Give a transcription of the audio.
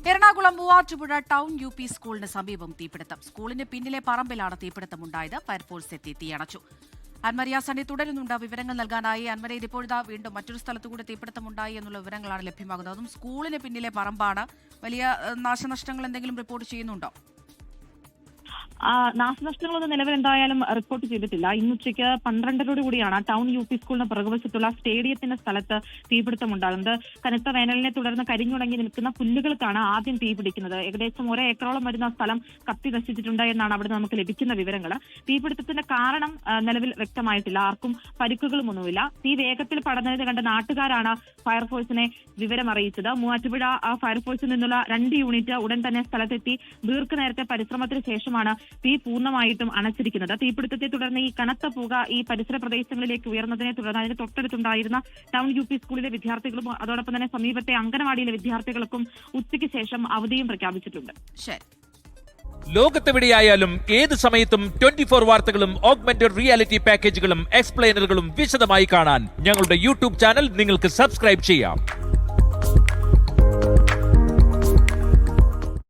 Ernakulam Muvattupuzha town UP സ്കൂളിന് സമീപം തീപിടുത്തം. സ്കൂളിന് പിന്നിലെ പറമ്പിലാണ് തീപിടുത്തമുണ്ടായത്. ഫയർഫോഴ്സ് എത്തി തീയണച്ചു. അൻമരിയ സണ്ണി തുടരുന്നുണ്ട് വിവരങ്ങൾ നൽകാനായി. അൻമരിയ, ഇപ്പോഴത്തെ വീണ്ടും മറ്റൊരു സ്ഥലത്തുകൂടി തീപിടുത്തമുണ്ടായി എന്നുള്ള വിവരങ്ങളാണ് ലഭ്യമാകുന്നത്. അതും സ്കൂളിന് പിന്നിലെ പറമ്പാണ്. വലിയ നാശനഷ്ടങ്ങൾ എന്തെങ്കിലും റിപ്പോർട്ട് ചെയ്യുന്നുണ്ടോ? നാശനഷ്ടങ്ങളൊന്നും നിലവിൽ എന്തായാലും റിപ്പോർട്ട് ചെയ്തിട്ടില്ല. ഇന്നുച്ചയ്ക്ക് 12:00 ടൗൺ UP സ്കൂളിന് പുറകുവശത്തുള്ള സ്റ്റേഡിയത്തിന്റെ സ്ഥലത്ത് തീപിടുത്തമുണ്ടാകുന്നത്. കനത്ത വേനലിനെ തുടർന്ന് കരിഞ്ഞുണങ്ങി നിൽക്കുന്ന പുല്ലുകൾക്കാണ് ആദ്യം തീപിടിക്കുന്നത്. ഏകദേശം 1 ഏക്കറോളം വരുന്ന സ്ഥലം കത്തി നശിച്ചിട്ടുണ്ട് എന്നാണ് അവിടെ നമുക്ക് ലഭിക്കുന്ന വിവരങ്ങൾ. തീപിടുത്തത്തിന്റെ കാരണം നിലവിൽ വ്യക്തമായിട്ടില്ല. ആർക്കും പരിക്കുകളുമൊന്നുമില്ല. തീ വേഗത്തിൽ പടർന്നത് കണ്ട നാട്ടുകാരാണ് ഫയർഫോഴ്സിനെ വിവരം അറിയിച്ചത്. മൂവാറ്റുപുഴ ഫയർഫോഴ്സിൽ നിന്നുള്ള 2 യൂണിറ്റ് ഉടൻ തന്നെ സ്ഥലത്തെത്തി ദീർഘനേരത്തെ പരിശ്രമത്തിന് ശേഷമാണ് തീ പൂർണ്ണമായിട്ടും അണച്ചിരിക്കുന്നത്. തീപിടുത്തത്തെ തുടർന്ന് ഈ കനത്ത പുക ഈ പരിസര പ്രദേശങ്ങളിലേക്ക് ഉയർന്നതിനെ തുടർന്ന് അതിന് തൊട്ടടുത്തുണ്ടായിരുന്ന ടൗൺ UP സ്കൂളിലെ വിദ്യാർത്ഥികളും അതോടൊപ്പം തന്നെ സമീപത്തെ അംഗനവാടിയിലെ വിദ്യാർത്ഥികൾക്കും ഉച്ചയ്ക്ക് ശേഷം അവധിയും പ്രഖ്യാപിച്ചിട്ടുണ്ട്. ലോകത്തെവിടെയായാലും ഏത് സമയത്തും 24 വാർത്തകളും ഓഗ്മെന്റഡ് റിയാലിറ്റി പാക്കേജുകളും എക്സ്പ്ലെയിനറുകളും വിശദമായി കാണാൻ ഞങ്ങളുടെ YouTube ചാനൽ നിങ്ങൾക്ക് സബ്സ്ക്രൈബ് ചെയ്യാം.